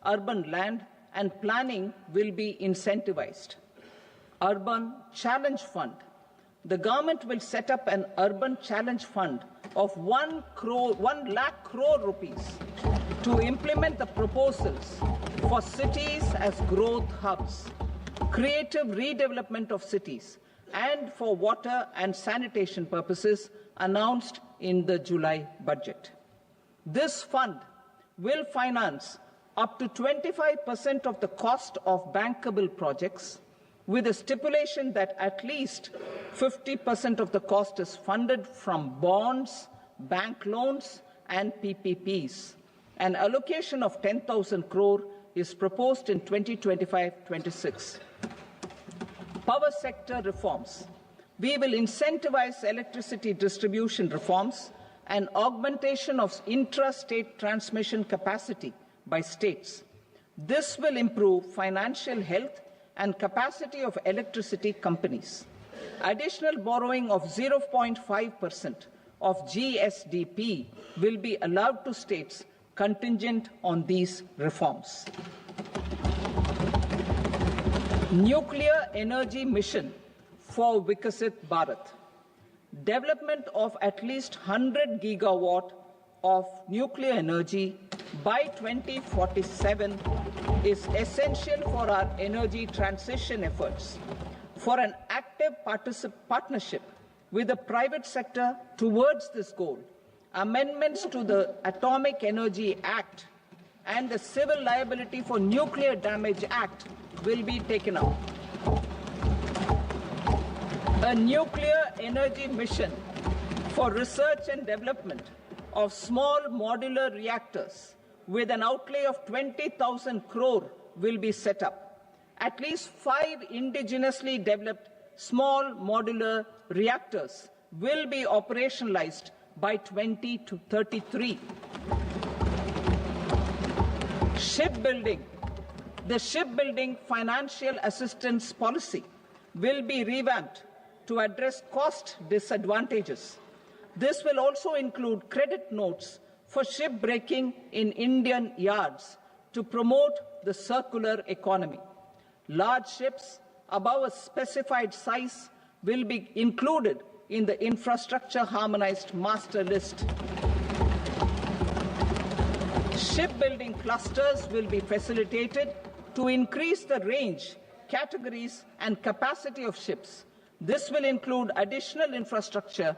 urban land and planning will be incentivized. Urban Challenge Fund. The government will set up an Urban Challenge Fund of 1 lakh crore rupees to implement the proposals for cities as growth hubs, creative redevelopment of cities, and for water and sanitation purposes announced in the July budget. This fund will finance up to 25% of the cost of bankable projects, with a stipulation that at least 50% of the cost is funded from bonds, bank loans, and PPPs. An allocation of 10,000 crore is proposed in 2025-26. Power sector reforms. We will incentivize electricity distribution reforms and augmentation of intra-state transmission capacity by states. This will improve financial health and capacity of electricity companies. Additional borrowing of 0.5% of GSDP will be allowed to states contingent on these reforms. Nuclear energy mission for Vikasit Bharat. Development of at least 100 gigawatt of nuclear energy by 2047 is essential for our energy transition efforts. For an active partnership with the private sector towards this goal, amendments to the Atomic Energy Act and the Civil Liability for Nuclear Damage Act will be taken up. A nuclear energy mission for research and development of small modular reactors with an outlay of 20,000 crore will be set up. At least 5 indigenously developed small modular reactors will be operationalized by 2033. Shipbuilding. The shipbuilding financial assistance policy will be revamped to address cost disadvantages. This will also include credit notes for shipbreaking in Indian yards to promote the circular economy. Large ships above a specified size will be included in the infrastructure harmonized master list. Shipbuilding clusters will be facilitated to increase the range, categories, and capacity of ships. This will include additional infrastructure,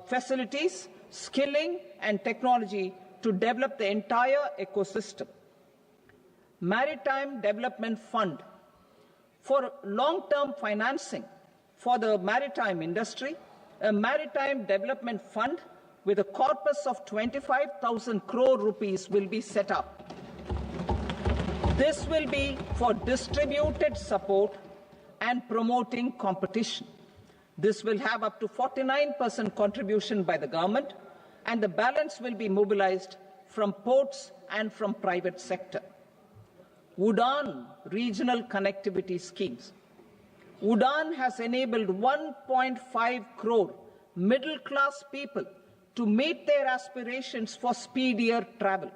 facilities, skilling, and technology to develop the entire ecosystem. Maritime Development Fund. For long-term financing for the maritime industry, a Maritime Development Fund with a corpus of 25,000 crore rupees will be set up. This will be for distributed support and promoting competition. This will have up to 49% contribution by the government, and the balance will be mobilized from ports and from private sector. UDAN regional connectivity schemes. UDAN has enabled 1.5 crore middle-class people to meet their aspirations for speedier travel.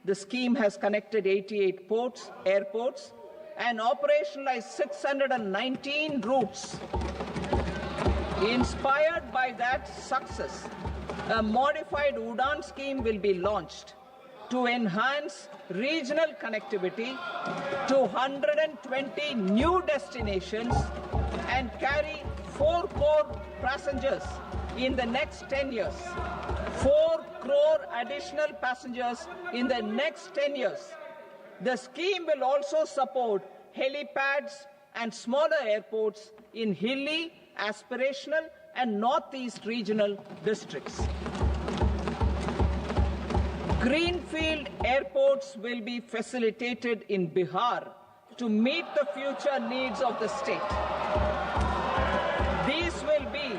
The scheme has connected 88 airports, and operationalized 619 routes. Inspired by that success, a modified UDAN scheme will be launched to enhance regional connectivity to 120 new destinations and carry 4 crore passengers in the next 10 years. 4 crore additional passengers in the next 10 years. The scheme will also support helipads and smaller airports in hilly, aspirational, and northeast regional districts. Greenfield airports will be facilitated in Bihar to meet the future needs of the state. These will be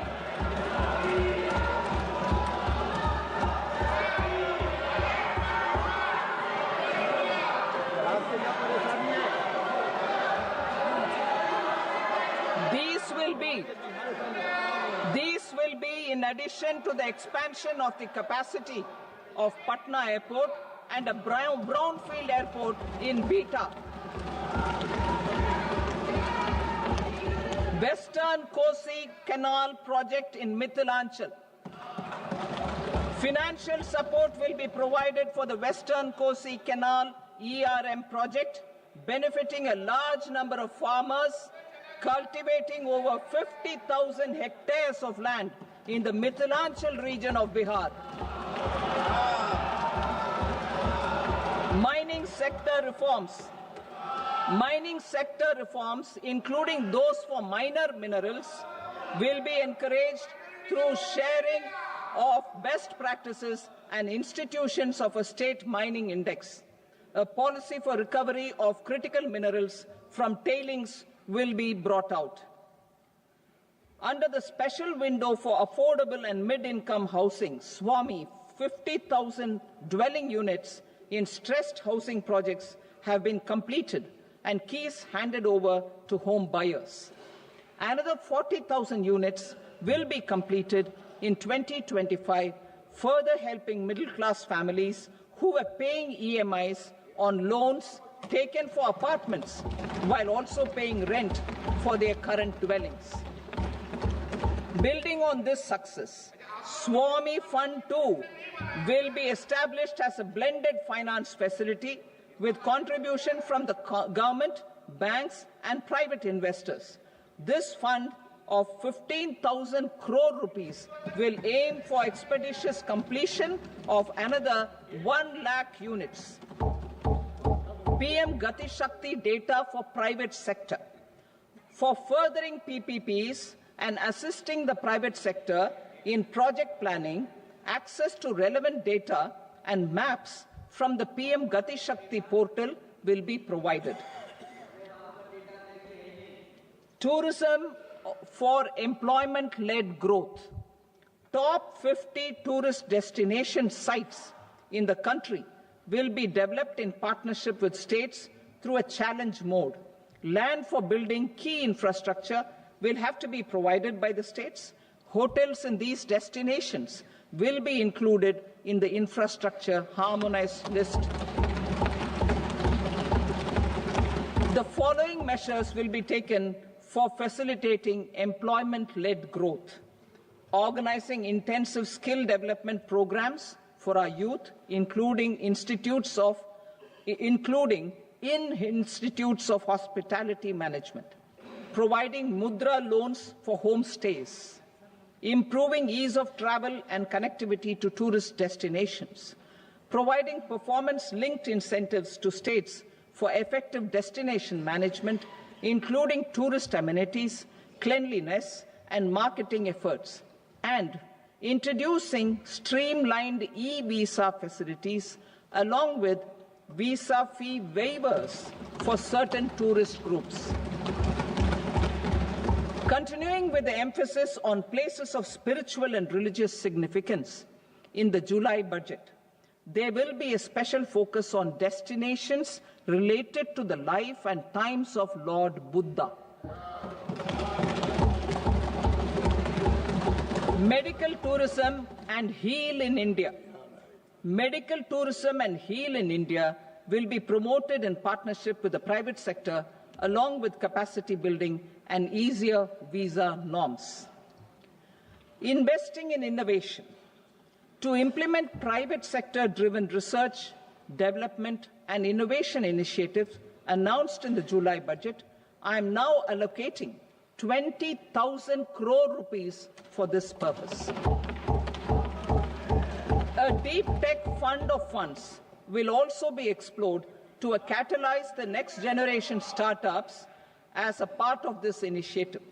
in addition to the expansion of the capacity of Patna Airport and a brownfield airport in Beta. Western Kosi Canal project in Mithilanchal. Financial support will be provided for the Western Kosi Canal ERM project, benefiting a large number of farmers cultivating over 50,000 hectares of land in the Mithilanchal region of Bihar. Mining sector reforms, including those for minor minerals, will be encouraged through sharing of best practices and institutions of a state mining index. A policy for recovery of critical minerals from tailings will be brought out. Under the special window for affordable and mid-income housing, SWAMI, 50,000 dwelling units in stressed housing projects have been completed and keys handed over to home buyers. Another 40,000 units will be completed in 2025, further helping middle-class families who were paying EMIs on loans taken for apartments while also paying rent for their current dwellings. Building on this success, SWAMI Fund 2 will be established as a blended finance facility with contribution from the government, banks and private investors. This fund of 15,000 crore rupees will aim for expeditious completion of another 1 lakh units. PM Gati Shakti data for private sector. For furthering PPPs and assisting the private sector in project planning, access to relevant data and maps from the PM Gati Shakti portal will be provided. Tourism for employment-led growth. Top 50 tourist destination sites in the country will be developed in partnership with states through a challenge mode. Land for building key infrastructure will have to be provided by the states. Hotels in these destinations will be included in the infrastructure harmonized list. The following measures will be taken for facilitating employment-led growth: organizing intensive skill development programs for our youth, including in institutes of hospitality management, providing mudra loans for homestays, improving ease of travel and connectivity to tourist destinations, providing performance-linked incentives to states for effective destination management, including tourist amenities, cleanliness, and marketing efforts, and introducing streamlined e-visa facilities along with visa fee waivers for certain tourist groups. Continuing with the emphasis on places of spiritual and religious significance, in the July budget, there will be a special focus on destinations related to the life and times of Lord Buddha. Medical tourism and heal in India. Medical tourism and heal in India will be promoted in partnership with the private sector, along with capacity building and easier visa norms. Investing in innovation. To implement private sector-driven research, development and innovation initiatives announced in the July budget, I am now allocating 20,000 crore rupees for this purpose. A deep tech fund of funds will also be explored to catalyze the next generation startups as a part of this initiative.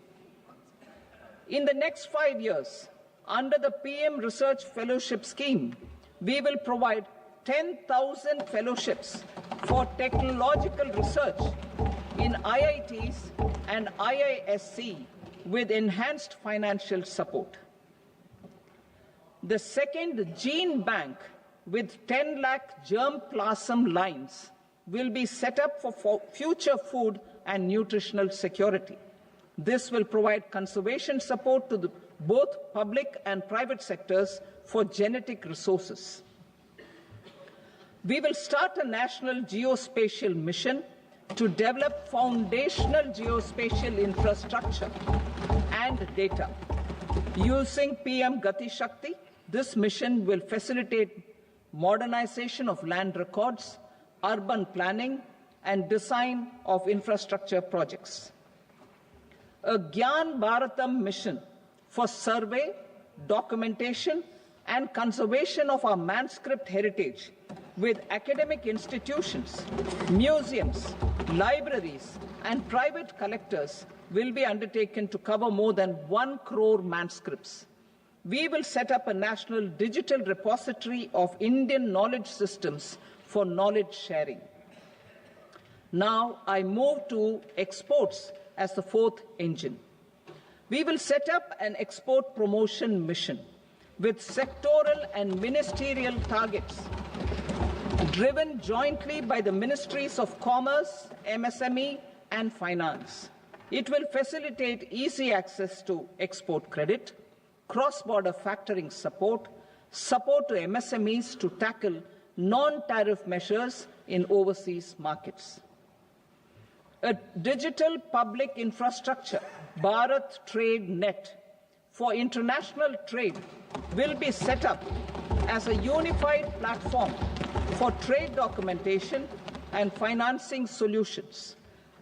In the next 5 years, under the PM Research Fellowship Scheme, we will provide 10,000 fellowships for technological research in IITs and IISc with enhanced financial support. The second gene bank with 10 lakh germplasm lines will be set up for future food and nutritional security. This will provide conservation support to both public and private sectors for genetic resources. We will start a national geospatial mission to develop foundational geospatial infrastructure and data. Using PM Gati Shakti, this mission will facilitate modernization of land records, urban planning, and design of infrastructure projects. A Gyan Bharatam mission for survey, documentation, and conservation of our manuscript heritage with academic institutions, museums, libraries, and private collectors will be undertaken to cover more than 1 crore manuscripts. We will set up a national digital repository of Indian knowledge systems for knowledge sharing. Now I move to exports as the fourth engine. We will set up an export promotion mission with sectoral and ministerial targets driven jointly by the Ministries of Commerce, MSME, and Finance. It will facilitate easy access to export credit, cross-border factoring support, support to MSMEs to tackle non-tariff measures in overseas markets. A digital public infrastructure, Bharat Trade Net, for international trade will be set up as a unified platform for trade documentation and financing solutions.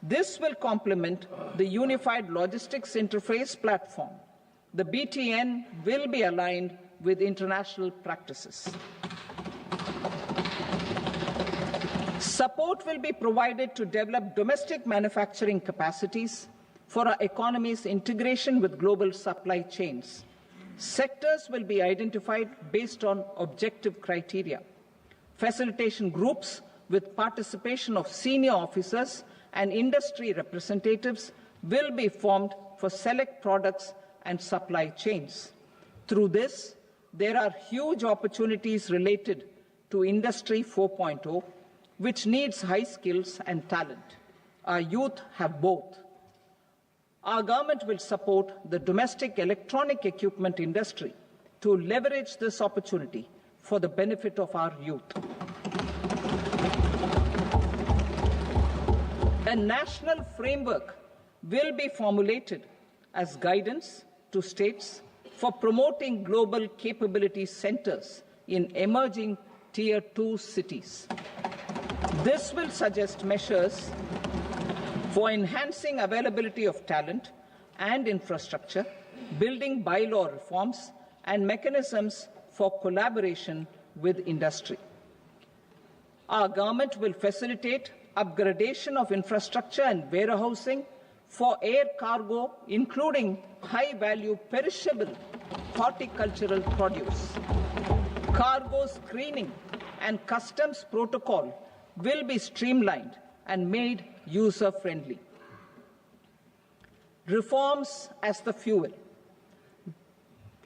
This will complement the Unified Logistics Interface platform. The BTN will be aligned with international practices. Support will be provided to develop domestic manufacturing capacities for our economy's integration with global supply chains. Sectors will be identified based on objective criteria. Facilitation groups with participation of senior officers and industry representatives will be formed for select products and supply chains. Through this, there are huge opportunities related to Industry 4.0, which needs high skills and talent. Our youth have both. Our government will support the domestic electronic equipment industry to leverage this opportunity for the benefit of our youth. A national framework will be formulated as guidance to states for promoting global capability centers in emerging Tier 2 cities. This will suggest measures for enhancing availability of talent and infrastructure, building bylaw reforms, and mechanisms for collaboration with industry. Our government will facilitate upgradation of infrastructure and warehousing for air cargo, including high-value perishable horticultural produce. Cargo screening and customs protocol will be streamlined and made user-friendly. Reforms as the fuel.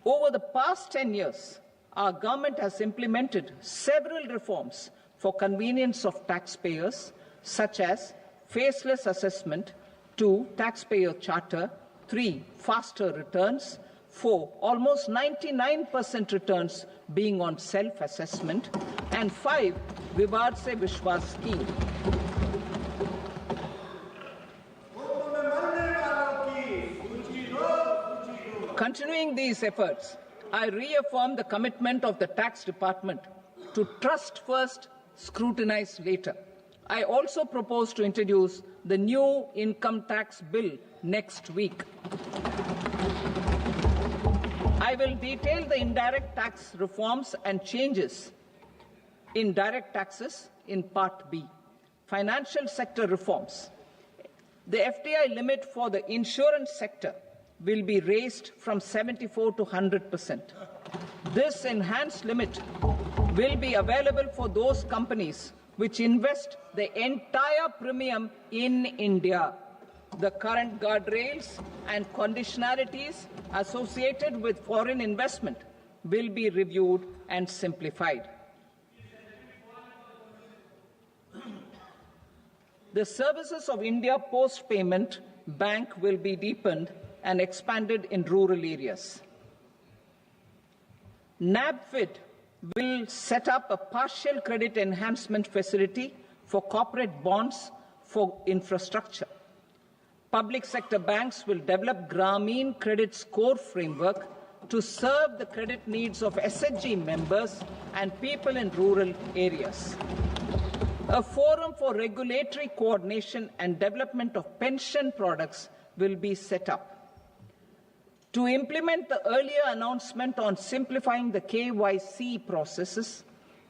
Over the past 10 years, our government has implemented several reforms for convenience of taxpayers, such as faceless assessment, 2, taxpayer charter, 3, faster returns, 4, almost 99% returns being on self-assessment, and 5, Vivad Se Vishwas scheme. Continuing these efforts, I reaffirm the commitment of the Tax Department to trust first, scrutinize later. I also propose to introduce the new income tax bill next week. I will detail the indirect tax reforms and changes in direct taxes in Part B. Financial sector reforms. The FDI limit for the insurance sector will be raised from 74 to 100%. This enhanced limit will be available for those companies which invest the entire premium in India. The current guardrails and conditionalities associated with foreign investment will be reviewed and simplified. The services of India Post Payment Bank will be deepened and expanded in rural areas. NABFID will set up a partial credit enhancement facility for corporate bonds for infrastructure. Public sector banks will develop Grameen Credit Score Framework to serve the credit needs of SHG members and people in rural areas. A forum for regulatory coordination and development of pension products will be set up. To implement the earlier announcement on simplifying the KYC processes,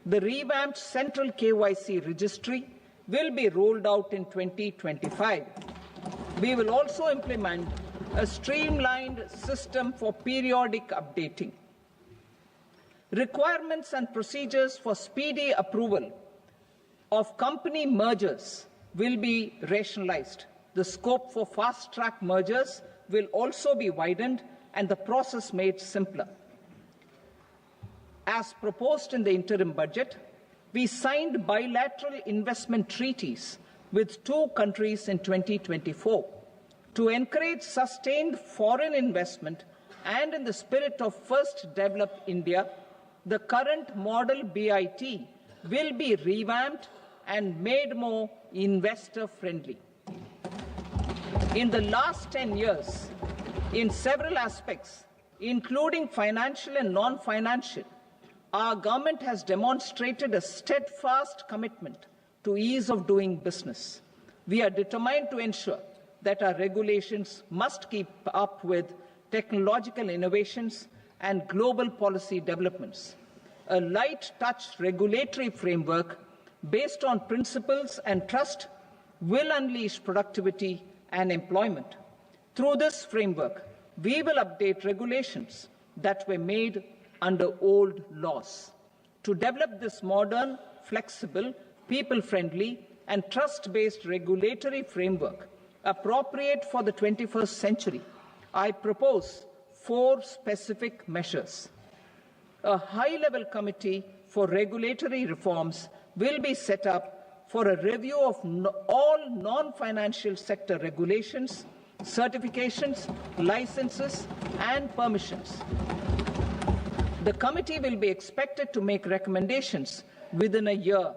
the revamped Central KYC Registry will be rolled out in 2025. We will also implement a streamlined system for periodic updating. Requirements and procedures for speedy approval of company mergers will be rationalized. The scope for fast-track mergers will also be widened and the process made simpler. As proposed in the interim budget, we signed bilateral investment treaties with 2 countries in 2024 to encourage sustained foreign investment, and in the spirit of First Develop India, the current model BIT will be revamped and made more investor-friendly. In the last 10 years, in several aspects, including financial and non-financial, our government has demonstrated a steadfast commitment to ease of doing business. We are determined to ensure that our regulations must keep up with technological innovations and global policy developments. A light-touch regulatory framework based on principles and trust will unleash productivity and employment. Through this framework, we will update regulations that were made under old laws. To develop this modern, flexible, people-friendly and trust-based regulatory framework appropriate for the 21st century, I propose 4 specific measures. A high-level committee for regulatory reforms will be set up for a review of all non-financial sector regulations, certifications, licenses, and permissions. The committee will be expected to make recommendations within a year.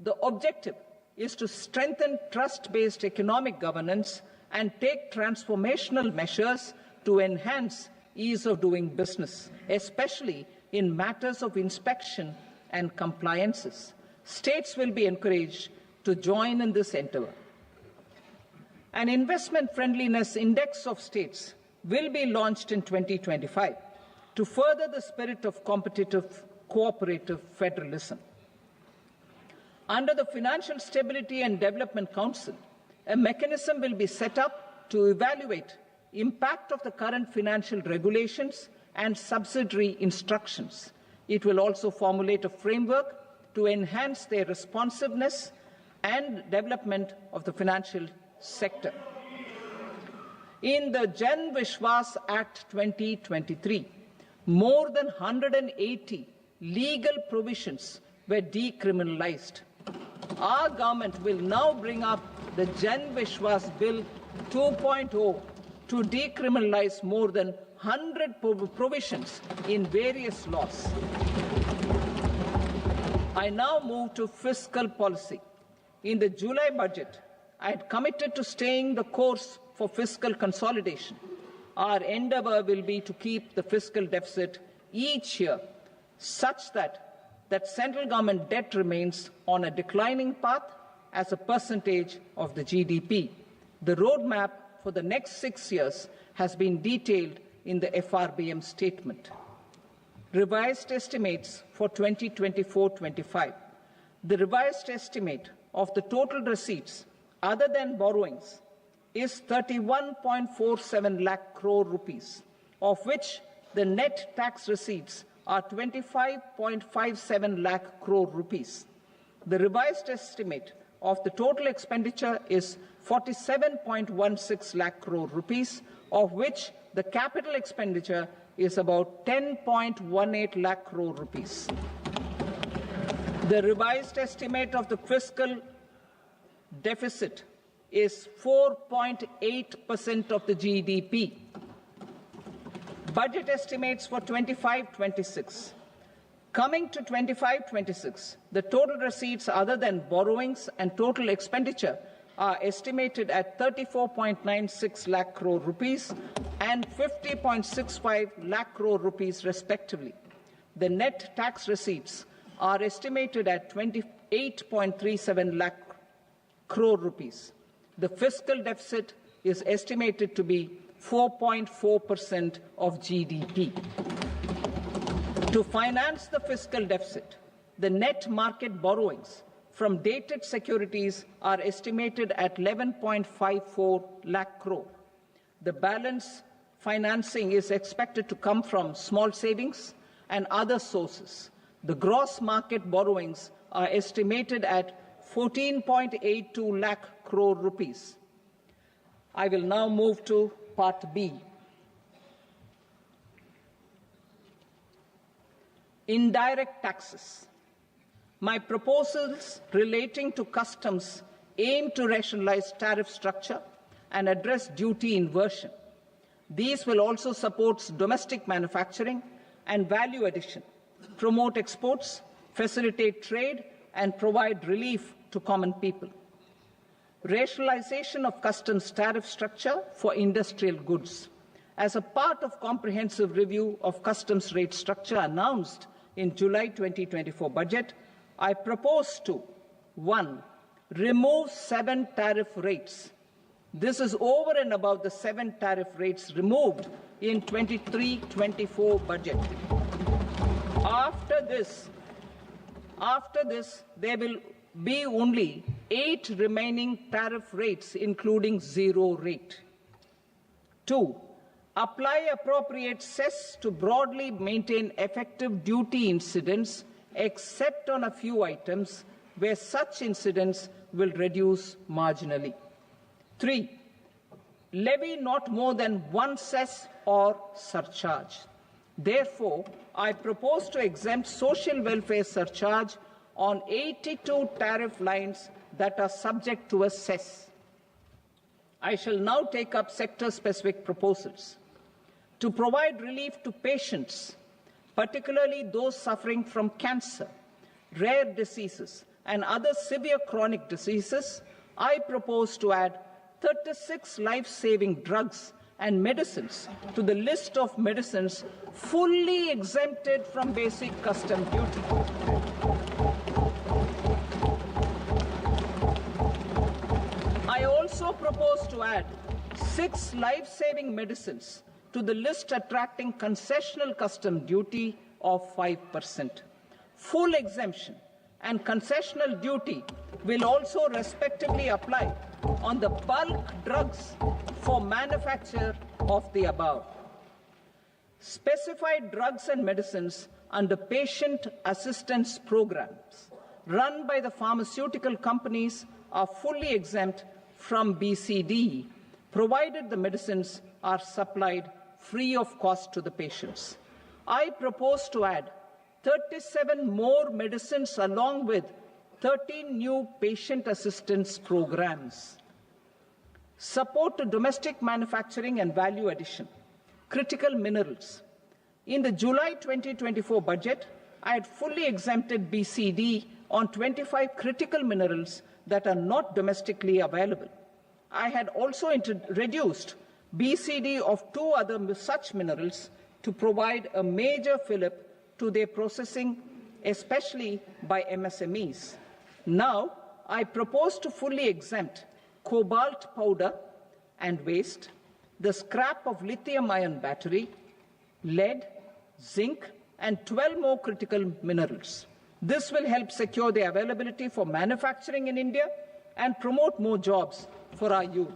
The objective is to strengthen trust-based economic governance and take transformational measures to enhance ease of doing business, especially in matters of inspection and compliances. States will be encouraged to join in this endeavour. An investment friendliness index of states will be launched in 2025 to further the spirit of competitive, cooperative federalism. Under the Financial Stability and Development Council, a mechanism will be set up to evaluate impact of the current financial regulations and subsidiary instructions. It will also formulate a framework to enhance their responsiveness and development of the financial sector. In the Jan Vishwas Act 2023, more than 180 legal provisions were decriminalized. Our government will now bring up the Jan Vishwas Bill 2.0 to decriminalize more than 100 provisions in various laws. I now move to fiscal policy. In the July budget, I had committed to staying the course for fiscal consolidation. Our endeavour will be to keep the fiscal deficit each year such that central government debt remains on a declining path as a percentage of the GDP. The roadmap for the next 6 years has been detailed in the FRBM statement. Revised estimates for 2024-25. The revised estimate of the total receipts other than borrowings is 31.47 lakh crore rupees, of which the net tax receipts are 25.57 lakh crore rupees. The revised estimate of the total expenditure is 47.16 lakh crore rupees, of which the capital expenditure is about 10.18 lakh crore rupees. The revised estimate of the fiscal deficit is 4.8% of the GDP. Budget estimates for 25-26. Coming to 25-26, the total receipts other than borrowings and total expenditure are estimated at 34.96 lakh crore rupees and 50.65 lakh crore rupees respectively. The net tax receipts are estimated at 28.37 lakh crore rupees. The fiscal deficit is estimated to be 4.4% of GDP. To finance the fiscal deficit, the net market borrowings from dated securities are estimated at 11.54 lakh crore. The balance financing is expected to come from small savings and other sources. The gross market borrowings are estimated at 14.82 lakh crore rupees. I will now move to Part B. Indirect taxes. My proposals relating to customs aim to rationalize tariff structure and address duty inversion. These will also support domestic manufacturing and value addition, promote exports, facilitate trade, and provide relief to common people. Rationalization of customs tariff structure for industrial goods. As a part of comprehensive review of customs rate structure announced in July 2024 budget, I propose to 1. Remove 7 tariff rates. This is over and above the 7 tariff rates removed in 23-24 budget. After this, there will be only 8 remaining tariff rates, including 0 rate. 2. Apply appropriate cess to broadly maintain effective duty incidence, except on a few items where such incidence will reduce marginally. 3. Levy not more than 1 cess or surcharge. Therefore, I propose to exempt social welfare surcharge on 82 tariff lines that are subject to a cess. I shall now take up sector-specific proposals. To provide relief to patients, particularly those suffering from cancer, rare diseases, and other severe chronic diseases, I propose to add 36 life-saving drugs and medicines to the list of medicines fully exempted from basic custom duty. I also propose to add 6 life-saving medicines to the list attracting concessional custom duty of 5%. Full exemption and concessional duty will also respectively apply on the bulk drugs for manufacture of the above. Specified drugs and medicines under patient assistance programs run by the pharmaceutical companies are fully exempt from BCD, provided the medicines are supplied free of cost to the patients. I propose to add 37 more medicines along with 13 new patient assistance programs. Support to domestic manufacturing and value addition. Critical minerals. In the July 2024 budget, I had fully exempted BCD on 25 critical minerals that are not domestically available. I had also reduced BCD of 2 other such minerals to provide a major fillip to their processing, especially by MSMEs. Now, I propose to fully exempt cobalt powder and waste, the scrap of lithium-ion battery, lead, zinc, and 12 more critical minerals. This will help secure their availability for manufacturing in India and promote more jobs for our youth.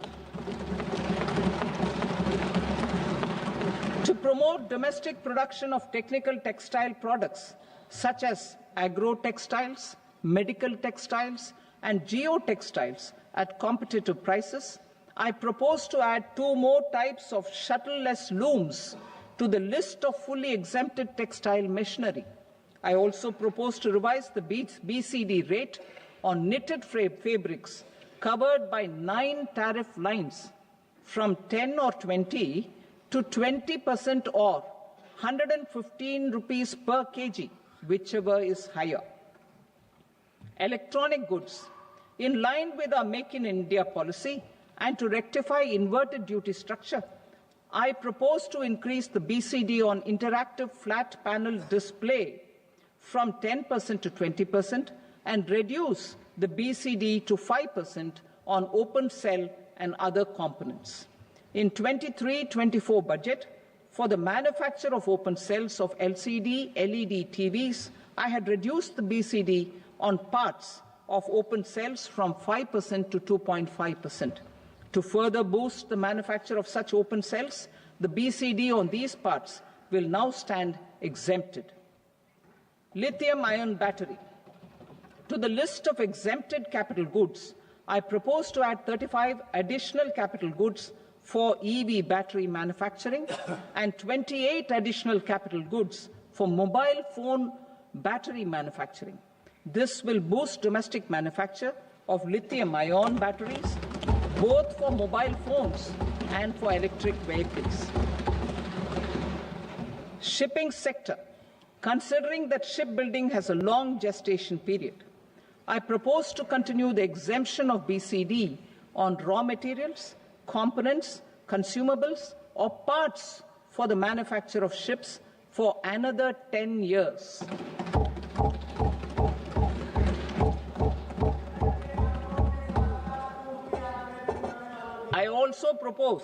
To promote domestic production of technical textile products such as agro-textiles, medical textiles, and geotextiles at competitive prices, I propose to add 2 more types of shuttle-less looms to the list of fully exempted textile machinery. I also propose to revise the BCD rate on knitted fabrics covered by 9 tariff lines from 10 or 20 to 20% or 115 rupees per kg whichever is higher. Electronic goods. In line with our Make in India policy and to rectify inverted duty structure, I propose to increase the BCD on interactive flat panel display from 10% to 20% and reduce the BCD to 5% on open cell and other components. In 23-24 budget, for the manufacture of open cells of LCD, LED TVs, I had reduced the BCD on parts of open cells from 5% to 2.5%. To further boost the manufacture of such open cells, the BCD on these parts will now stand exempted. Lithium-ion battery. To the list of exempted capital goods, I propose to add 35 additional capital goods for EV battery manufacturing and 28 additional capital goods for mobile phone battery manufacturing. This will boost domestic manufacture of lithium-ion batteries, both for mobile phones and for electric vehicles. Shipping sector. Considering that shipbuilding has a long gestation period, I propose to continue the exemption of BCD on raw materials, components, consumables, or parts for the manufacture of ships for another 10 years. I also propose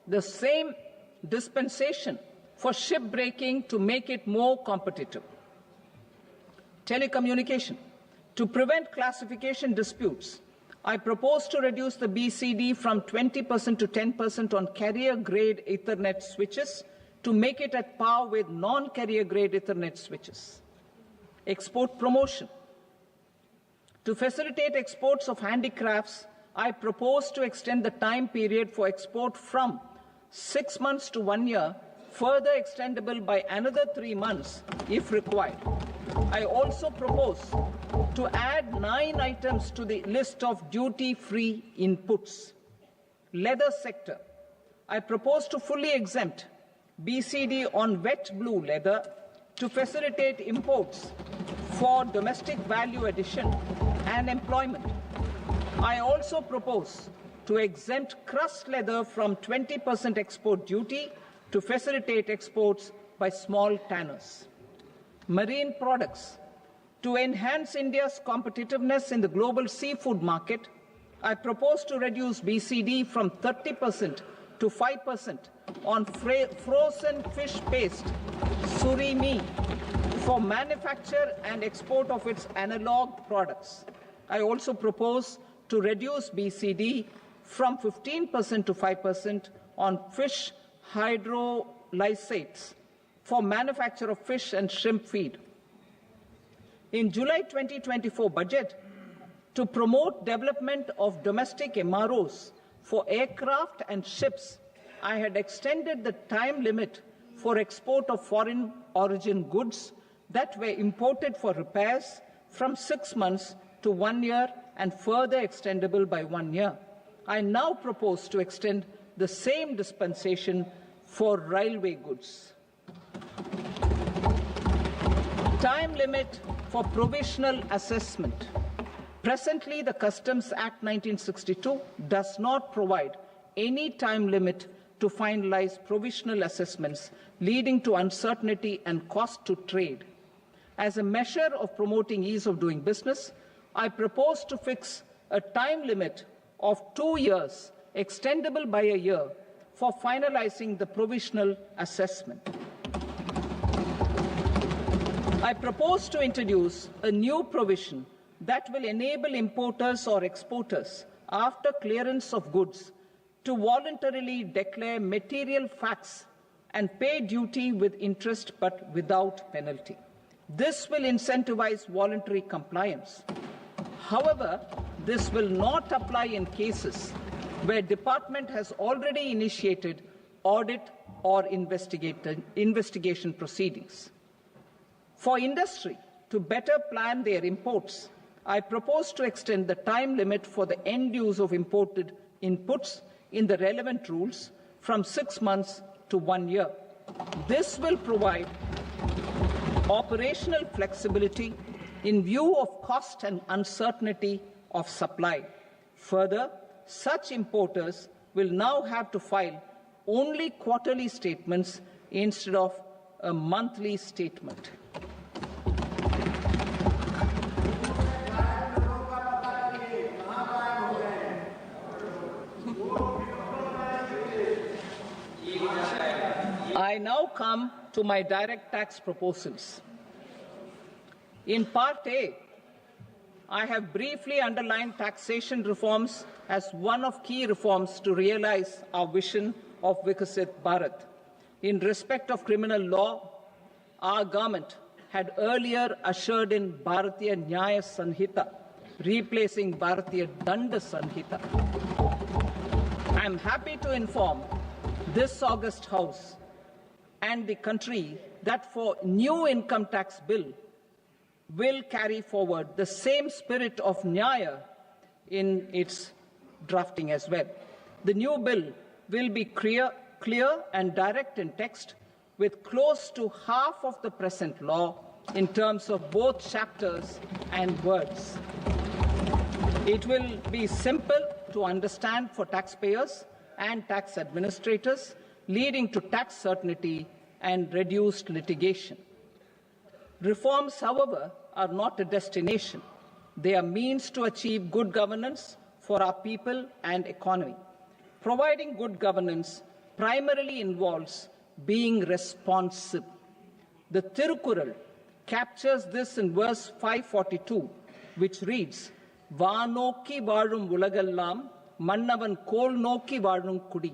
the same dispensation for shipbreaking to make it more competitive. Telecommunication. To prevent classification disputes, I propose to reduce the BCD from 20% to 10% on carrier-grade Ethernet switches to make it at par with non-carrier-grade Ethernet switches. Export promotion. To facilitate exports of handicrafts, I propose to extend the time period for export from 6 months to 1 year, further extendable by another 3 months if required. I also propose to add 9 items to the list of duty-free inputs. Leather sector. I propose to fully exempt BCD on wet blue leather to facilitate imports for domestic value addition and employment. I also propose to exempt crust leather from 20% export duty to facilitate exports by small tanners. Marine products. To enhance India's competitiveness in the global seafood market, I propose to reduce BCD from 30% to 5% on frozen fish paste, surimi, for manufacture and export of its analog products. I also propose to reduce BCD from 15% to 5% on fish hydrolysates for manufacture of fish and shrimp feed. In July 2024 budget, to promote development of domestic MROs for aircraft and ships, I had extended the time limit for export of foreign origin goods that were imported for repairs from 6 months to 1 year and further extendable by 1 year. I now propose to extend the same dispensation for railway goods. Time limit for provisional assessment. Presently, the Customs Act 1962 does not provide any time limit to finalize provisional assessments, leading to uncertainty and cost to trade. As a measure of promoting ease of doing business, I propose to fix a time limit of 2 years, extendable by a year, for finalizing the provisional assessment. I propose to introduce a new provision that will enable importers or exporters, after clearance of goods, to voluntarily declare material facts and pay duty with interest but without penalty. This will incentivize voluntary compliance. However, this will not apply in cases where department has already initiated audit or investigation proceedings. For industry to better plan their imports, I propose to extend the time limit for the end use of imported inputs in the relevant rules from 6 months to 1 year. This will provide operational flexibility in view of cost and uncertainty of supply. Further, such importers will now have to file only quarterly statements instead of a monthly statement. I now come to my direct tax proposals. In Part A, I have briefly underlined taxation reforms as one of key reforms to realize our vision of Vikasit Bharat. In respect of criminal law, our government had earlier ushered in Bharatiya Nyaya Sanhita, replacing Bharatiya Danda Sanhita. I am happy to inform this august House and the country that for new income tax bill will carry forward the same spirit of Nyaya in its drafting as well. The new bill will be clear and direct in text, with close to half of the present law in terms of both chapters and words. It will be simple to understand for taxpayers and tax administrators, leading to tax certainty and reduced litigation. Reforms, however, are not a destination. They are means to achieve good governance for our people and economy. Providing good governance primarily involves being responsive. The Tirukural captures this in verse 542, which reads, "Vaanokki vaazhum ulagallam, mannavan kol nokki vaazhum kudi,"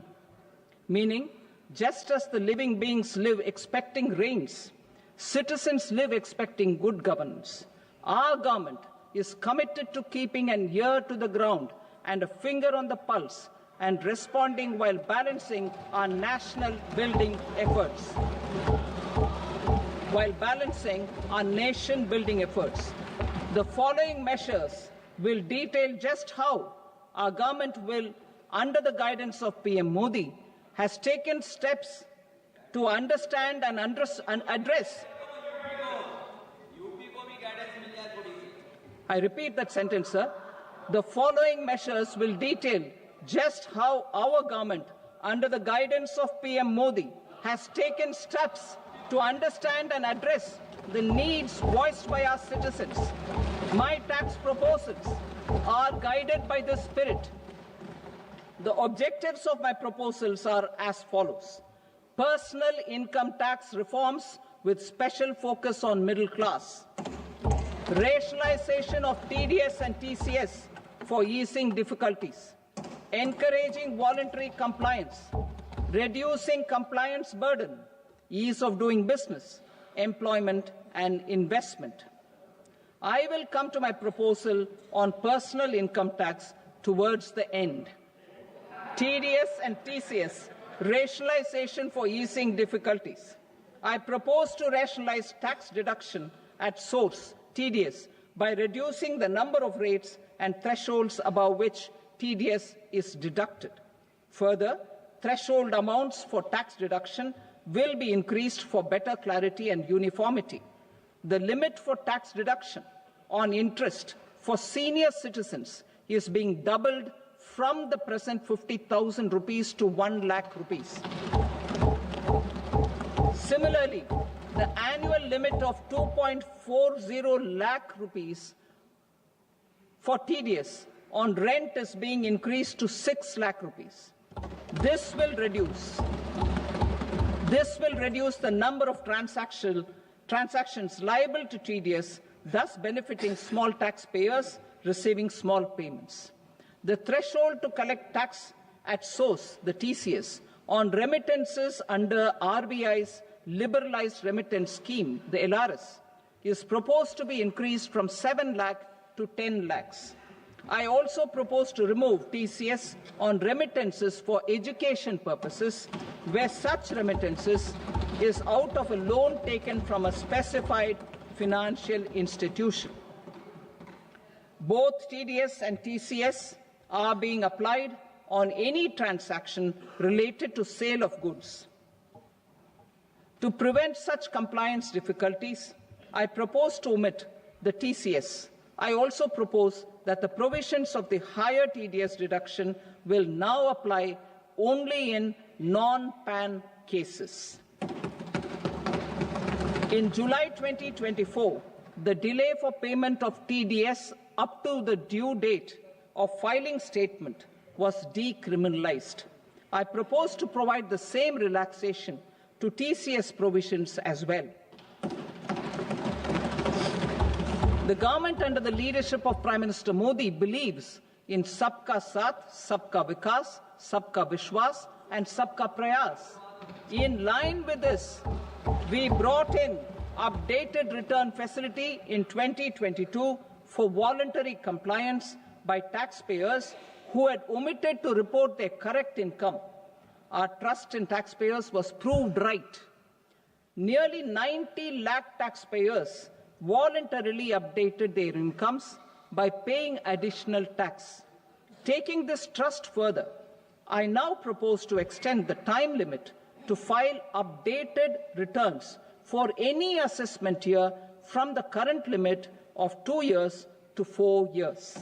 meaning, just as the living beings live expecting rains, citizens live expecting good governance. Our government is committed to keeping an ear to the ground and a finger on the pulse and responding while balancing our national building efforts. The following measures will detail just how our government will, under the guidance of PM Modi, has taken steps to understand and address. I repeat that sentence, sir. The following measures will detail just how our government, under the guidance of PM Modi, has taken steps to understand and address the needs voiced by our citizens. My tax proposals are guided by this spirit. The objectives of my proposals are as follows. Personal income tax reforms with special focus on middle class. Rationalization of TDS and TCS for easing difficulties. Encouraging voluntary compliance. Reducing compliance burden. Ease of doing business, employment and investment. I will come to my proposal on personal income tax towards the end. TDS and TCS, rationalization for easing difficulties. I propose to rationalize tax deduction at source, TDS, by reducing the number of rates and thresholds above which TDS is deducted. Further, threshold amounts for tax deduction will be increased for better clarity and uniformity. The limit for tax deduction on interest for senior citizens is being doubled from the present 50,000 rupees to 1 lakh rupees. Similarly, the annual limit of 2.40 lakh rupees for TDS on rent is being increased to 6 lakh rupees. This will reduce the number of transactions liable to TDS, thus benefiting small taxpayers receiving small payments. The threshold to collect tax at source, the TCS, on remittances under RBI's liberalized remittance scheme, the LRS, is proposed to be increased from 7 lakh to 10 lakhs. I also propose to remove TCS on remittances for education purposes, where such remittances is out of a loan taken from a specified financial institution. Both TDS and TCS are being applied on any transaction related to sale of goods. To prevent such compliance difficulties, I propose to omit the TCS. I also propose that the provisions of the higher TDS deduction will now apply only in non-PAN cases. In July 2024, the delay for payment of TDS up to the due date of filing statement was decriminalized. I propose to provide the same relaxation to TCS provisions as well. The government under the leadership of Prime Minister Modi believes in Sabka Saath, Sabka Vikas, Sabka Vishwas and Sabka Prayas. In line with this, we brought in updated return facility in 2022 for voluntary compliance by taxpayers who had omitted to report their correct income. Our trust in taxpayers was proved right. Nearly 90 lakh taxpayers voluntarily updated their incomes by paying additional tax. Taking this trust further, I now propose to extend the time limit to file updated returns for any assessment year from the current limit of 2 years to 4 years.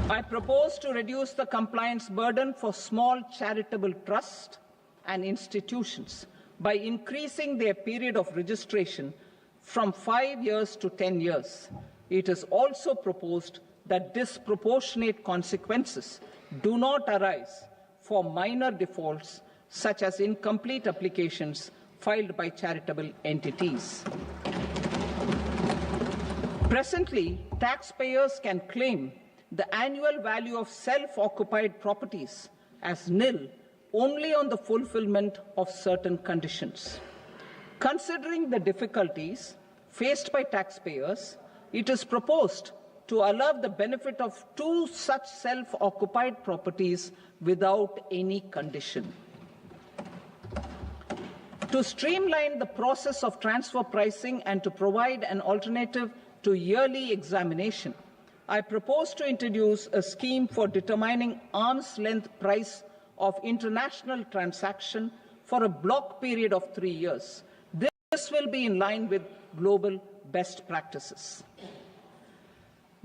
I propose to reduce the compliance burden for small charitable trusts and institutions by increasing their period of registration from 5 years to 10 years. It is also proposed that disproportionate consequences do not arise for minor defaults such as incomplete applications filed by charitable entities. Presently, taxpayers can claim the annual value of self-occupied properties as nil only on the fulfillment of certain conditions. Considering the difficulties faced by taxpayers, it is proposed to allow the benefit of 2 such self-occupied properties without any condition. To streamline the process of transfer pricing and to provide an alternative to yearly examination, I propose to introduce a scheme for determining arm's length price of international transaction for a block period of 3 years. This will be in line with global best practices.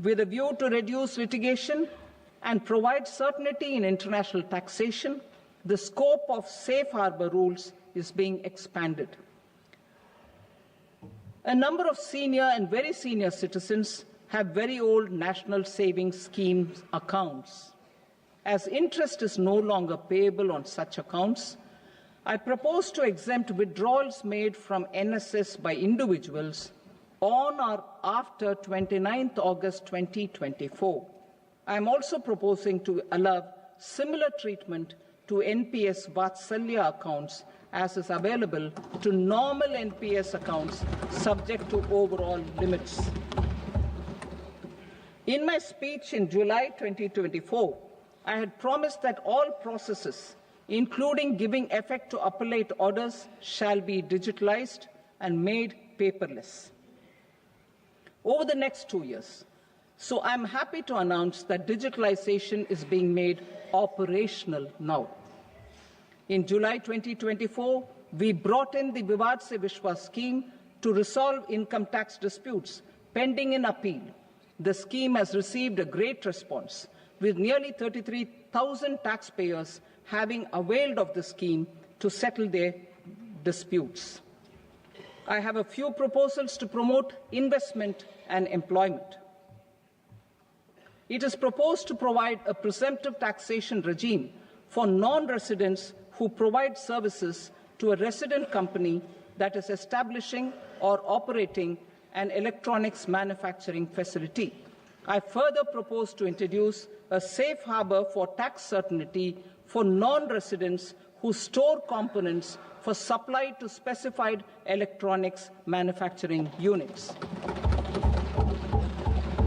With a view to reduce litigation and provide certainty in international taxation, the scope of safe harbor rules is being expanded. A number of senior and very senior citizens have very old national savings schemes accounts. As interest is no longer payable on such accounts, I propose to exempt withdrawals made from NSS by individuals on or after 29th August 2024. I am also proposing to allow similar treatment to NPS Vatsalya accounts as is available to normal NPS accounts subject to overall limits. In my speech in July 2024, I had promised that all processes, including giving effect to appellate orders, shall be digitalized and made paperless over the next 2 years. So I'm happy to announce that digitalization is being made operational now. In July 2024, we brought in the Vivad Se Vishwas scheme to resolve income tax disputes pending in appeal. The scheme has received a great response, with nearly 33,000 taxpayers having availed of the scheme to settle their disputes. I have a few proposals to promote investment and employment. It is proposed to provide a presumptive taxation regime for non-residents who provide services to a resident company that is establishing or operating an electronics manufacturing facility. I further propose to introduce a safe harbor for tax certainty for non-residents who store components for supply to specified electronics manufacturing units.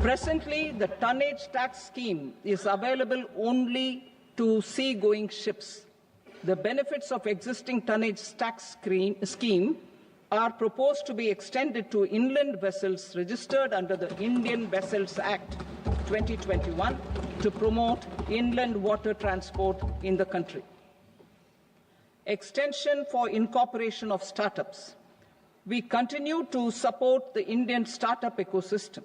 Presently, the tonnage tax scheme is available only to sea-going ships. The benefits of existing tonnage tax scheme are proposed to be extended to inland vessels registered under the Indian Vessels Act 2021 to promote inland water transport in the country. extension for incorporation of startups. We continue to support the Indian startup ecosystem.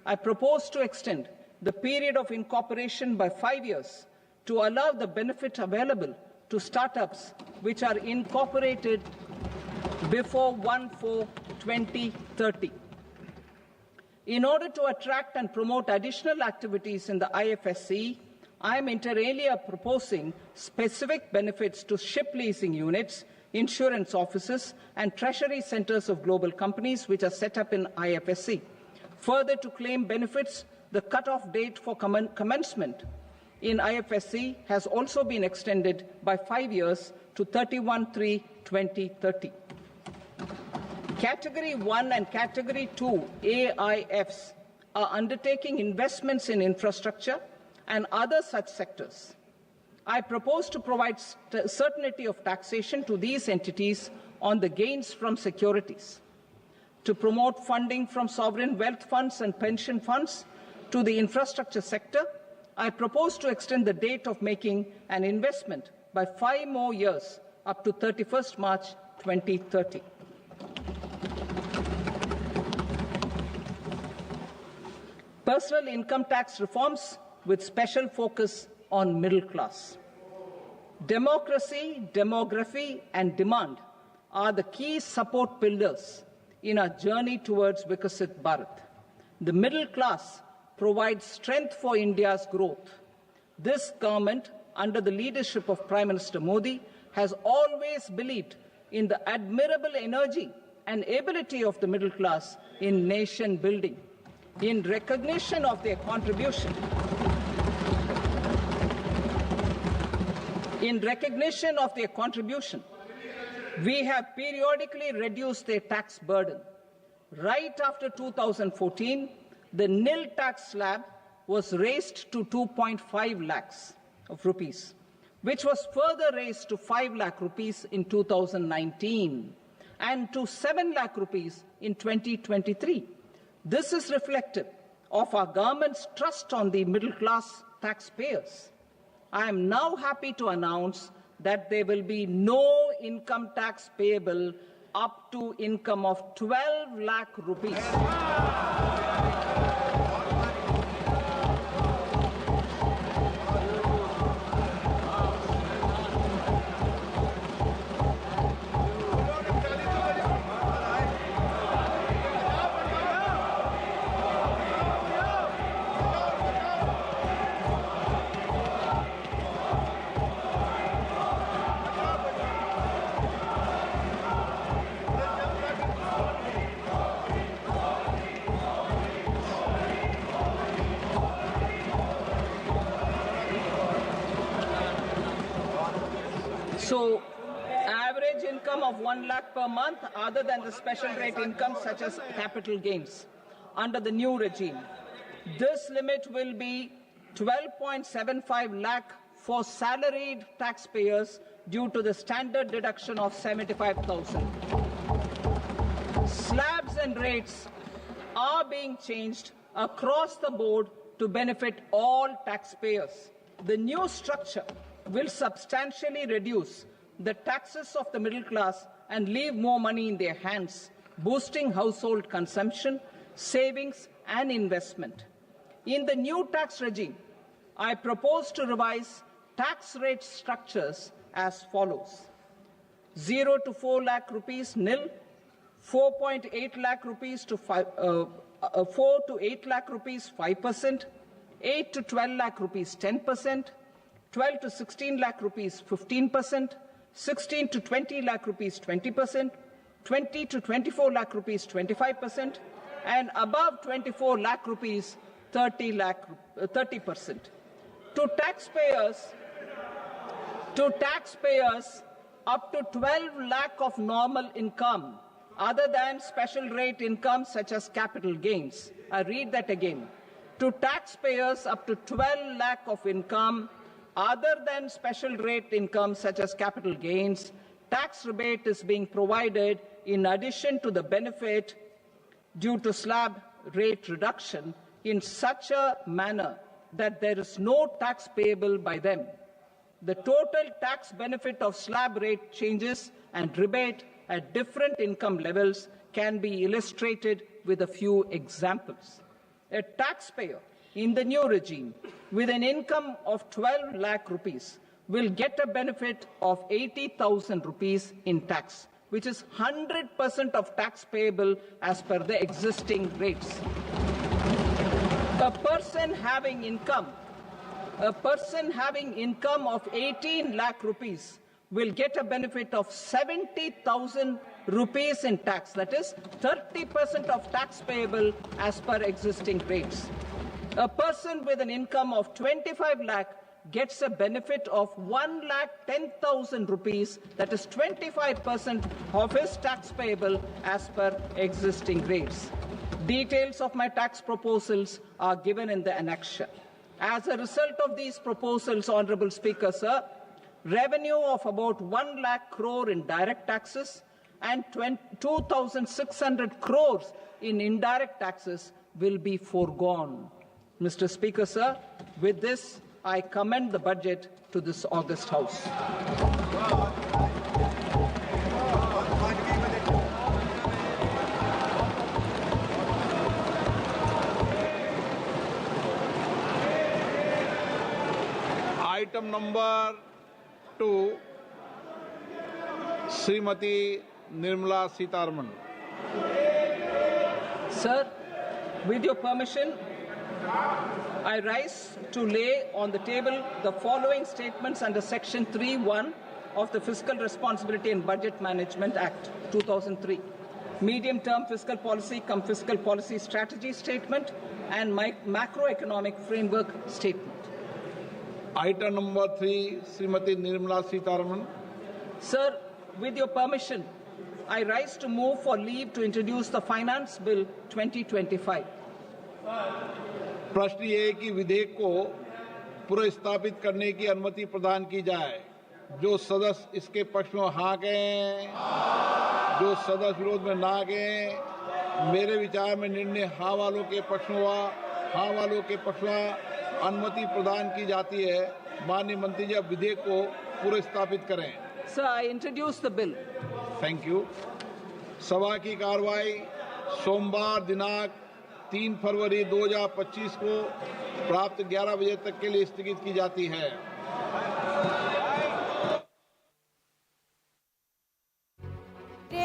I propose to extend the period of incorporation by 5 years to allow the benefit available to startups which are incorporated before 1/4/2030. In order to attract and promote additional activities in the IFSC, I am inter alia proposing specific benefits to ship leasing units, insurance offices, and treasury centers of global companies which are set up in IFSC. Further, to claim benefits, the cut-off date for commencement in IFSC has also been extended by 5 years to 31/3/2030. Category 1 and Category 2 AIFs are undertaking investments in infrastructure and other such sectors. I propose to provide certainty of taxation to these entities on the gains from securities, to promote funding from sovereign wealth funds and pension funds to the infrastructure sector. I propose to extend the date of making an investment by 5 more years up to 31st March 2030. Personal income tax reforms with special focus on middle class. Democracy, demography, and demand are the key support pillars in our journey towards Vikasit Bharat. The middle class provides strength for India's growth. This government, under the leadership of Prime Minister Modi, has always believed in the admirable energy and ability of the middle class in nation building. In recognition of their contribution, we have periodically reduced their tax burden. Right after 2014, the nil tax slab was raised to 2.5 lakhs of rupees, which was further raised to 5 lakh rupees in 2019 and to 7 lakh rupees in 2023. This is reflective of our government's trust on the middle class taxpayers. I am now happy to announce that there will be no income tax payable up to income of 12 lakh rupees. So, average income of 1 lakh per month, other than the special rate income such as capital gains, under the new regime. This limit will be 12.75 lakh for salaried taxpayers due to the standard deduction of 75,000. Slabs and rates are being changed across the board to benefit all taxpayers. The new structure will substantially reduce the taxes of the middle class and leave more money in their hands, boosting household consumption, savings, and investment. In the new tax regime, I propose to revise tax rate structures as follows: 0 to 4 lakh rupees nil, 4.8 lakh rupees to 4 to 8 lakh rupees 5%, 8 to 12 lakh rupees 10%, 12 to 16 lakh rupees 15%, 16 to 20 lakh rupees 20%, 20 to 24 lakh rupees 25%, and above 24 lakh rupees 30%. To taxpayers up to 12 lakh of normal income, other than special rate income such as capital gains. I read that again. To taxpayers up to 12 lakh of income, other than special rate income such as capital gains, tax rebate is being provided in addition to the benefit due to slab rate reduction in such a manner that there is no tax payable by them. The total tax benefit of slab rate changes and rebate at different income levels can be illustrated with a few examples. A taxpayer in the new regime with an income of 12 lakh rupees will get a benefit of 80,000 rupees in tax, which is 100% of tax payable as per the existing rates. A person having income of 18 lakh rupees will get a benefit of 70,000 rupees in tax, that is 30% of tax payable as per existing rates. A person with an income of 25 lakh gets a benefit of 1,10,000 rupees, that is 25% of his tax payable as per existing rates. Details of my tax proposals are given in the annexure. As a result of these proposals, Honourable Speaker, sir, revenue of about 1 lakh crore in direct taxes and 2,600 crores in indirect taxes will be foregone. Mr. Speaker, sir, with this, I commend the budget to this august House. Item number 2, Srimati Nirmala Sitharaman. Sir, with your permission, I rise to lay on the table the following statements under Section 3(1) of the Fiscal Responsibility and Budget Management Act 2003. Medium-term fiscal policy cum fiscal policy strategy statement and macroeconomic framework statement. Item number 3, Srimati Nirmala Sitharaman. Sir, with your permission, I rise to move for leave to introduce the Finance Bill 2025. प्रश्न ये है कि विधेयक को पुनर्स्थापित करने की अनुमति प्रदान की जाए। जो सदस्य इसके पक्ष में हाँ कहें, जो सदस्य विरोध में ना कहें। मेरे विचार में निर्णय हाँ वालों के पक्ष में हुआ, हाँ वालों के पक्ष में अनुमति प्रदान की जाती है। माननीय मंत्री जी, अब विधेयक को पुनर्स्थापित करें। Sir, I introduce the bill. Thank you. सभा की कार्रवाई सोमवार दिनांक 3 फरवरी 2025 को प्राप्त 11 बजे तक के लिए स्थगित की जाती है।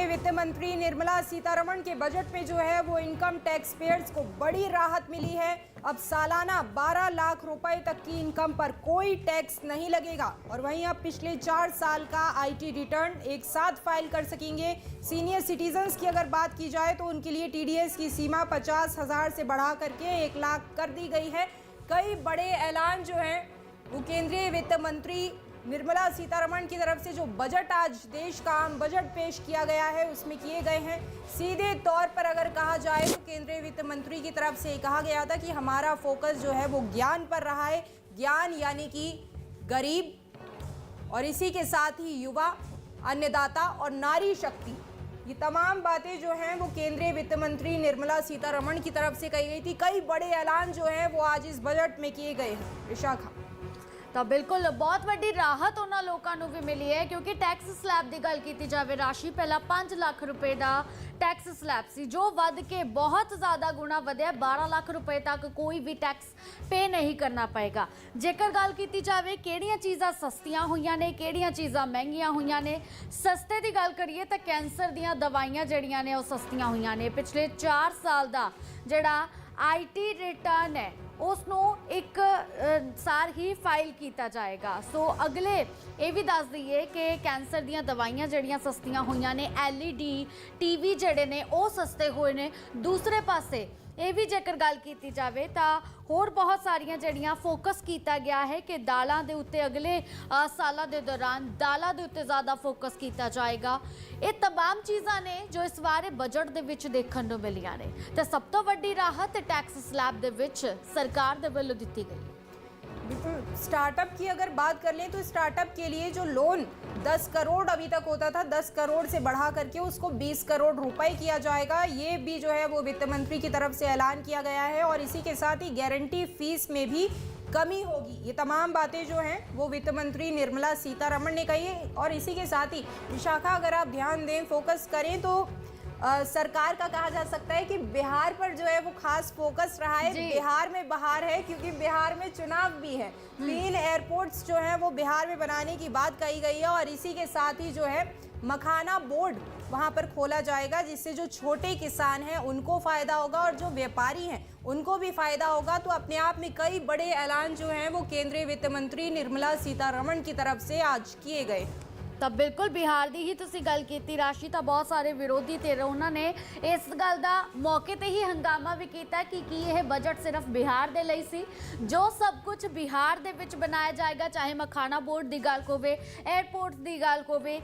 वित्त मंत्री निर्मला सीतारमण के बजट में जो है वो इनकम टैक्स पेयर्स को बड़ी राहत मिली है। अब सालाना 12 लाख रुपए तक की इनकम पर कोई टैक्स नहीं लगेगा और वहीं अब पिछले 4 साल का आईटी रिटर्न एक साथ फाइल कर सकेंगे। सीनियर सिटीजन्स की अगर बात की जाए तो उनके लिए टीडीएस की सीमा 50,000 से बढ़ा करके 1 लाख कर दी गई है। कई बड़े ऐलान जो हैं वो केंद्रीय वित्त मंत्री निर्मला सीतारमण की तरफ से जो बजट आज देश का आम बजट पेश किया गया है उसमें किए गए हैं। सीधे तौर पर अगर कहा जाए तो केंद्रीय वित्त मंत्री की तरफ से कहा गया था कि हमारा फोकस जो है वो ज्ञान पर रहा है। ज्ञान यानी कि गरीब और इसी के साथ ही युवा, अन्नदाता और नारी शक्ति, ये तमाम बातें जो हैं वो केंद्रीय वित्त मंत्री निर्मला सीतारमण की तरफ से कही गई थी। कई बड़े ऐलान जो हैं वो आज इस बजट में किए गए हैं। विशाखा ਤਾਂ ਬਿਲਕੁਲ ਬਹੁਤ ਵੱਡੀ ਰਾਹਤ ਉਹਨਾਂ ਲੋਕਾਂ ਨੂੰ ਵੀ ਮਿਲੀ ਹੈ ਕਿਉਂਕਿ ਟੈਕਸ ਸਲੈਬ ਦੀ ਗੱਲ ਕੀਤੀ ਜਾਵੇ ਰਾਸ਼ੀ ਪਹਿਲਾਂ 5 ਲੱਖ ਰੁਪਏ ਦਾ ਟੈਕਸ ਸਲੈਬ ਸੀ ਜੋ ਵੱਧ ਕੇ ਬਹੁਤ ਜ਼ਿਆਦਾ ਗੁਣਾ ਵਧਿਆ 12 ਲੱਖ ਰੁਪਏ ਤੱਕ ਕੋਈ ਵੀ ਟੈਕਸ ਪੇ ਨਹੀਂ ਕਰਨਾ ਪਏਗਾ। ਜੇਕਰ ਗੱਲ ਕੀਤੀ ਜਾਵੇ ਕਿਹੜੀਆਂ ਚੀਜ਼ਾਂ ਸਸਤੀਆਂ ਹੋਈਆਂ ਨੇ ਕਿਹੜੀਆਂ ਚੀਜ਼ਾਂ ਮਹਿੰਗੀਆਂ ਹੋਈਆਂ ਨੇ, ਸਸਤੇ ਦੀ ਗੱਲ ਕਰੀਏ ਤਾਂ ਕੈਂਸਰ ਦੀਆਂ ਦਵਾਈਆਂ ਜਿਹੜੀਆਂ ਨੇ ਉਹ ਸਸਤੀਆਂ ਹੋਈਆਂ ਨੇ। ਪਿਛਲੇ 4 ਸਾਲ ਦਾ ਜਿਹੜਾ ਆਈਟੀ ਰਿਟਰਨ ਹੈ उसनों एक सार ही फाइल किया जाएगा। सो अगले ये भी दस दईए कि कैंसर दी दवाइयां जड़ियां सस्तियां हुई ने, LED TV जड़े ने वो सस्ते हुए ने। दूसरे पासे ये भी जेकर गल की जाए तो होर बहुत सारिया जड़ियां फोकस किया गया है कि दालों के उत्ते अगले सालों के दौरान दालों के उत्ते ज़्यादा फोकस किया जाएगा। ये तमाम चीज़ां ने जो इस बारे बजट दे विच देखण नूं मिलियां ने ते सब तो वड्डी राहत टैक्स स्लैब दे विच सरकार दे वल्लों दित्ती गई। बिल्कुल, स्टार्टअप की अगर बात कर लें तो स्टार्टअप के लिए जो लोन 10 करोड़ अभी तक होता था 10 करोड़ से बढ़ा करके उसको 20 करोड़ रुपए किया जाएगा। ये भी जो है वो वित्त मंत्री की तरफ से ऐलान किया गया है और इसी के साथ ही गारंटी फीस में भी कमी होगी। ये तमाम बातें जो हैं वो वित्त मंत्री निर्मला सीतारमण ने कही है। और इसी के साथ ही विशाखा, अगर आप ध्यान दें, फोकस करें तो सरकार का कहा जा सकता है कि बिहार पर जो है वो खास फोकस रहा है। बिहार में बहार है क्योंकि बिहार में चुनाव भी है। 3 एयरपोर्ट्स जो हैं वो बिहार में बनाने की बात कही गई है और इसी के साथ ही जो है मखाना बोर्ड वहां पर खोला जाएगा, जिससे जो छोटे किसान हैं उनको फ़ायदा होगा और जो व्यापारी हैं उनको भी फ़ायदा होगा। तो अपने आप में कई बड़े ऐलान जो हैं वो केंद्रीय वित्त मंत्री निर्मला सीतारमण की तरफ से आज किए गए। ਤਾਂ ਬਿਲਕੁਲ ਬਿਹਾਰ ਦੀ ਹੀ ਤੁਸੀਂ ਗੱਲ ਕੀਤੀ ਰਾਸ਼ੀ, ਤਾਂ ਬਹੁਤ ਸਾਰੇ ਵਿਰੋਧੀ ਧਿਰ ਉਹਨਾਂ ਨੇ ਇਸ ਗੱਲ ਦਾ ਮੌਕੇ ਤੇ ਹੀ ਹੰਗਾਮਾ ਵੀ ਕੀਤਾ ਕਿ ਕੀ ਇਹ ਬਜਟ ਸਿਰਫ ਬਿਹਾਰ ਦੇ ਲਈ ਸੀ। ਜੋ ਸਭ ਕੁਝ ਬਿਹਾਰ ਦੇ ਵਿੱਚ ਬਣਾਇਆ ਜਾਏਗਾ, ਚਾਹੇ ਮਖਾਨਾ ਬੋਰਡ ਦੀ ਗੱਲ ਹੋਵੇ, 에ਅਰਪੋਰਟ ਦੀ ਗੱਲ ਹੋਵੇ,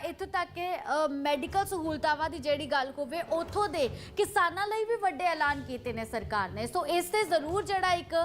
ਇੱਥੋਂ ਤੱਕ ਕਿ ਮੈਡੀਕਲ ਸਹੂਲਤਾਵਾਂ ਦੀ ਜਿਹੜੀ ਗੱਲ ਹੋਵੇ, ਉੱਥੋਂ ਦੇ ਕਿਸਾਨਾਂ ਲਈ ਵੀ ਵੱਡੇ ਐਲਾਨ ਕੀਤੇ ਨੇ ਸਰਕਾਰ ਨੇ। ਸੋ ਇਸ ਤੇ ਜ਼ਰੂਰ ਜਿਹੜਾ ਇੱਕ